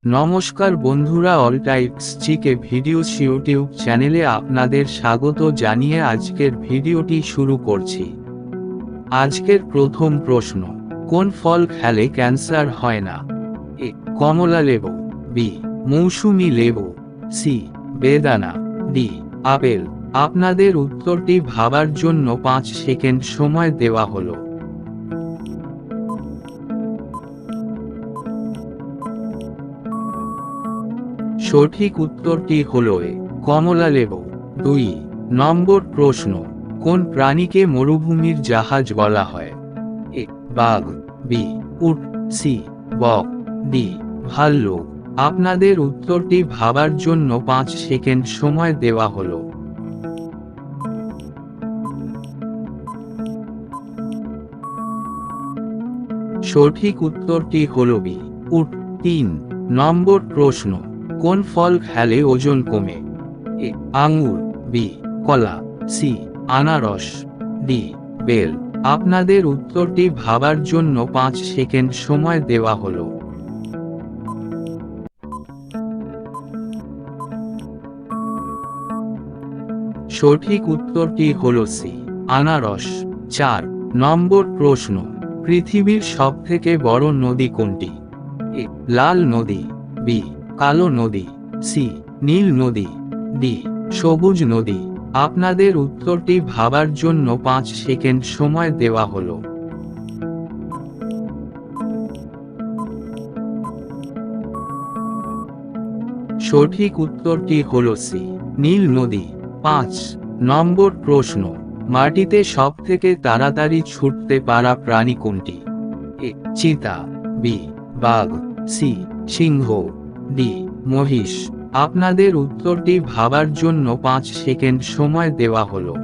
নমস্কার বন্ধুরা, all types GK videos YouTube চ্যানেলে আপনাদের স্বাগত জানিয়ে আজকের ভিডিওটি শুরু করছি। আজকের প্রথম প্রশ্ন, কোন ফল খেলে ক্যান্সার হয় না? এ কমলা লেবু, বি মৌসুমী লেবু, সি বেদানা, ডি আপেল। আপনাদের উত্তরটি ভাবার জন্য 5 সেকেন্ড সময় দেওয়া হলো। সঠিক উত্তরটি হলো এ কমলা লেবু। 2 নম্বর প্রশ্ন, কোন প্রাণীকে মরুভূমির জাহাজ বলা হয়? এ বাঘ, বি উট, সি বক, ডি ভাল্লুক। আপনাদের উত্তরটি ভাবার জন্য 5 সেকেন্ড সময় দেওয়া হলো। সঠিক উত্তরটি হলো বি উট। 3 নম্বর প্রশ্ন, কোন ফল খেলে ওজন কমে? এ আঙ্গুর, বি কলা, সি আনারস, ডি বেল। আপনাদের উত্তরটি ভাবার জন্য 5 সেকেন্ড সময় দেওয়া হলো। সঠিক উত্তরটি হলো সি আনারস। 4 নম্বর প্রশ্ন, পৃথিবীর সবথেকে বড় নদী কোনটি? এ লাল নদী, বি কালো নদী, সি নীল নদী, ডি সবুজ নদী। আপনাদের উত্তরটি ভাবার জন্য 5 সেকেন্ড সময় দেওয়া হলো। সঠিক উত্তরটি হলো সি নীল নদী। 5 নম্বর প্রশ্ন, মাটিতে সবথেকে তাড়াতাড়ি ছুটতে পারা প্রাণী কোনটি? এ চিতা, বি বাঘ, সি সিংহ, ডি মহিষ। আপনাদের উত্তরটি ভাবার জন্য 5 সেকেন্ড সময় দেওয়া হলো।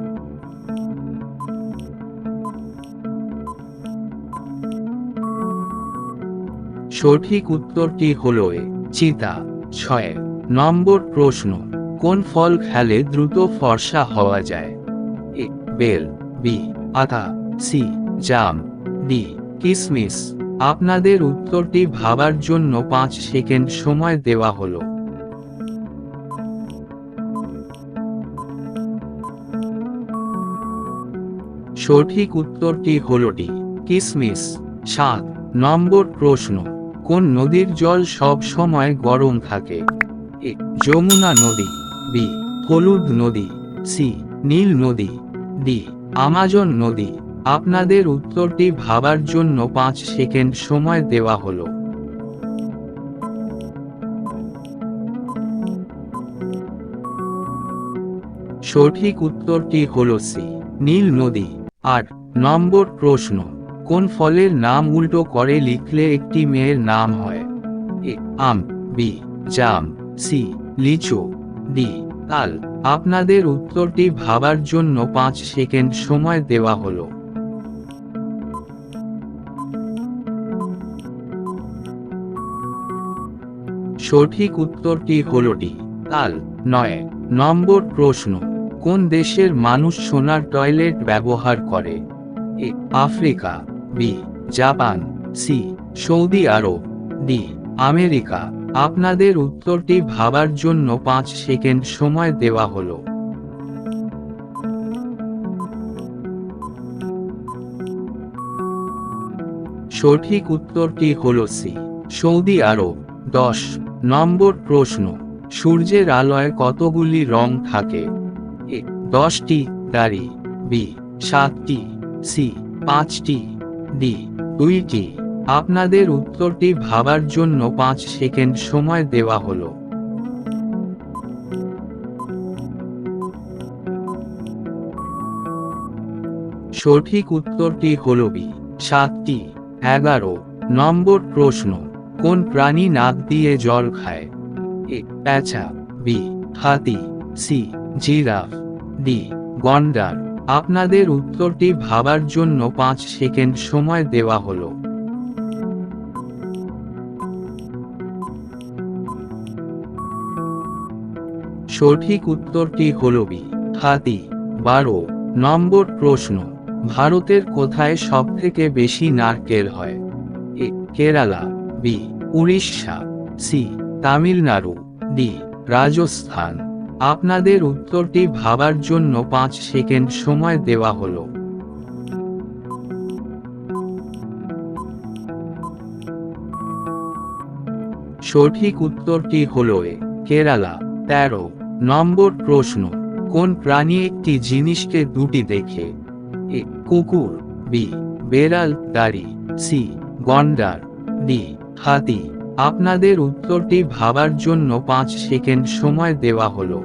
সঠিক উত্তরটি হলো এ চিতা। 6 নম্বর প্রশ্ন, কোন ফল খেলে দ্রুত ফর্সা হওয়া যায়? এ বেল, বি আতা, সি জাম, ডি কিসমিস। আপনাদের উত্তরটি ভাবার জন্য 5 সেকেন্ড সময় দেওয়া হলো। সঠিক উত্তরটি হলো ডি কিসমিস। 7 নম্বর প্রশ্ন, কোন নদীর জল সব সময় গরম থাকে? এ যমুনা নদী, বি হলুদ নদী, সি নীল নদী, ডি আমাজন নদী। আপনাদের উত্তরটি ভাবার জন্য 5 সেকেন্ড সময় দেওয়া হলো। সঠিক উত্তরটি হলো সি নীল নদী। 8 নম্বর প্রশ্ন, কোন ফলের নাম উল্টো করে লিখলে একটি মেয়ের নাম হয়? এ আম, বি জাম, সি লিচু, ডি তাল। আপনাদের উত্তরটি ভাবার জন্য 5 সেকেন্ড সময় দেওয়া হলো। সঠিক উত্তরটি হলো ডি তাল। 9 নম্বর প্রশ্ন, কোন দেশের মানুষ সোনার টয়লেট ব্যবহার করে? A Africa, B Japan, C Saudi Arab, D America. আপনাদের উত্তরটি ভাবার জন্য 5 সেকেন্ড সময় দেওয়া হলো। সঠিক উত্তরটি হলো সি সৌদি আরব। 10 নম্বর প্রশ্ন, সূর্যের আলোয় কতগুলি রং থাকে? এ 10টি দাড়ি, বি 7টি, সি 5টি, ডি 2টি। আপনাদের উত্তরটি ভাবার জন্য 5 সেকেন্ড সময় দেওয়া হলো। সঠিক উত্তরটি হলো বি 7টি। 11 নম্বর প্রশ্ন, কোন প্রাণী নাক দিয়ে জল খায়? এ প্যাঁচা, বি হাতি, সি জিরাফ, ডি গন্ডার। আপনাদের উত্তরটি ভাবার জন্য 5 সেকেন্ড সময় দেওয়া হলো। সঠিক উত্তরটি হলো বি হাতি। 12 নম্বর প্রশ্ন, ভারতের কোথায় সবথেকে বেশি নারকেল হয়? A Kerala, B Orissa, C Tamil Nadu, D Rajasthan. আপনাদের উত্তরটি ভাবার জন্য 5 সেকেন্ড সময় দেওয়া হলো। সঠিক উত্তরটি হলো এ, কেরালা। 13 নম্বর প্রশ্ন, কোন প্রাণী একটি জিনিসকে দুটি দেখে? এ কুকুর, বি বেড়াল, দাড়ি, সি গন্ডার, ডি হাতি। আপনাদের উত্তরটি ভাবার জন্য 5 সেকেন্ড সময় দেওয়া হলো।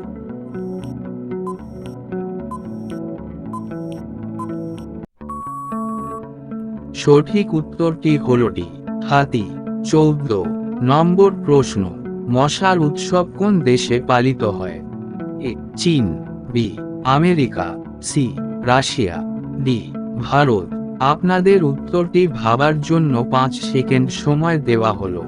সঠিক উত্তরটি হল ডি হাতি। 14 নম্বর প্রশ্ন, মশার উৎসব কোন দেশে পালিত হয়? এ চীন, B America, C Russia, D Bharat. আপনাদের উত্তরটি ভাবার জন্য 5 সেকেন্ড সময় দেওয়া হলো।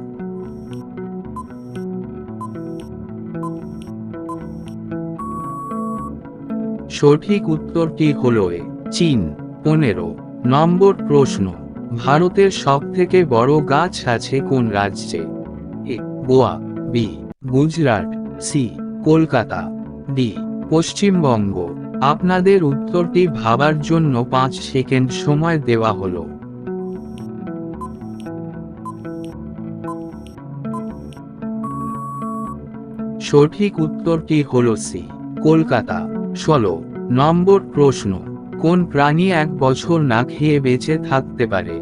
সঠিক উত্তরটি হলো এ চীন। 15 নম্বর প্রশ্ন, ভারতের সবথেকে বড় গাছ আছে কোন রাজ্যে? A Goa, B Gujarat, C Kolkata, D Paschimbanga. আপনাদের উত্তরটি ভাবার জন্য 5 সেকেন্ড সময় দেওয়া হলো। সঠিক উত্তরটি হলো সি কলকাতা। 16 নম্বর প্রশ্ন, কোন প্রাণী 1 বছর না খেয়ে বেঁচে থাকতে পারে?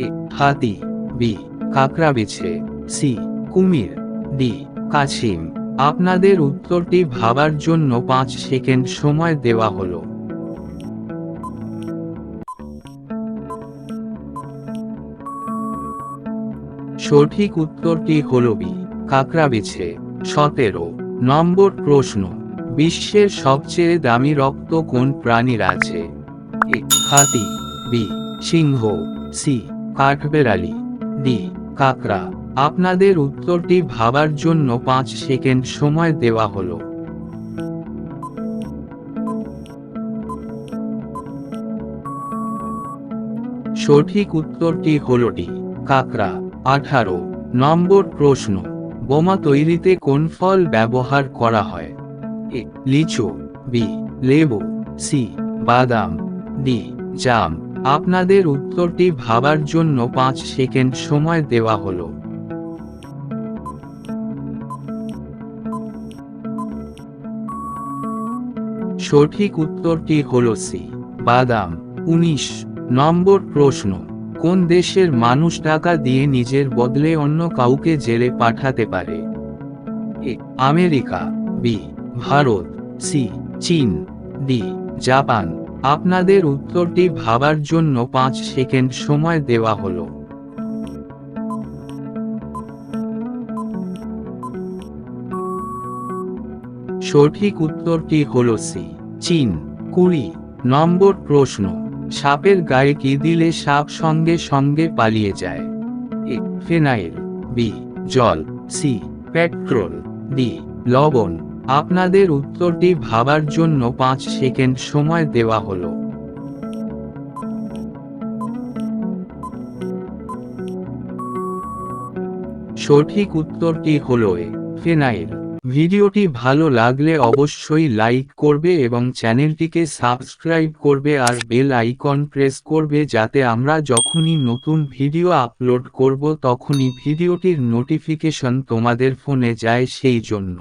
এ হাতি, বি কাকড়াবিছে, সি কুমির, ডি কাছিম। আপনাদের উত্তরটি ভাবার জন্য 5 সেকেন্ড সময় দেওয়া হলো। সঠিক উত্তরটি হলো বি কাকড়াবিছে। 17 নম্বর প্রশ্ন, বিশ্বের সবচেয়ে দামি রক্ত কোন প্রাণীর আছে? এ হাতি, বি সিংহ, সি কাঠবেড়ালি, ডি কাকড়া। আপনাদের উত্তরটি ভাবার জন্য 5 সেকেন্ড সময় দেওয়া হলো। সঠিক উত্তরটি হলো ডি কাকড়া। 18 নম্বর প্রশ্ন, বোমা তৈরিতে কোন ফল ব্যবহার করা হয়? এ লিচু, বি লেবু, সি বাদাম, ডি জাম। আপনাদের উত্তরটি ভাবার জন্য 5 সেকেন্ড সময় দেওয়া হলো। সঠিক উত্তরটি হলো সি বাদাম। 19 নম্বর প্রশ্ন, কোন দেশের মানুষ টাকা দিয়ে নিজের বদলে অন্য কাউকে জেলে পাঠাতে পারে? A America, B Bharat, C চীন, ডি জাপান। আপনাদের উত্তরটি ভাবার জন্য 5 সেকেন্ড সময় দেওয়া হলো। সঠিক উত্তরটি হলো সি চীন। 20 নম্বর প্রশ্ন, সাপের গায়ে কি দিলে সাপ সঙ্গে সঙ্গে পালিয়ে যায়? এ ফেনাইল, বি জল, সি পেট্রোল, ডি লবণ। আপনাদের উত্তরটি ভাবার জন্য 5 সেকেন্ড সময় দেওয়া হলো। সঠিক উত্তরটি হলো এ ফেনাইল। ভিডিওটি ভালো লাগলে অবশ্যই লাইক করবে এবং চ্যানেলটিকে সাবস্ক্রাইব করবে আর বেল আইকন প্রেস করবে যাতে আমরা যখনই নতুন ভিডিও আপলোড করব তখনই ভিডিওটির নোটিফিকেশন তোমাদের ফোনে যায় সেই জন্য।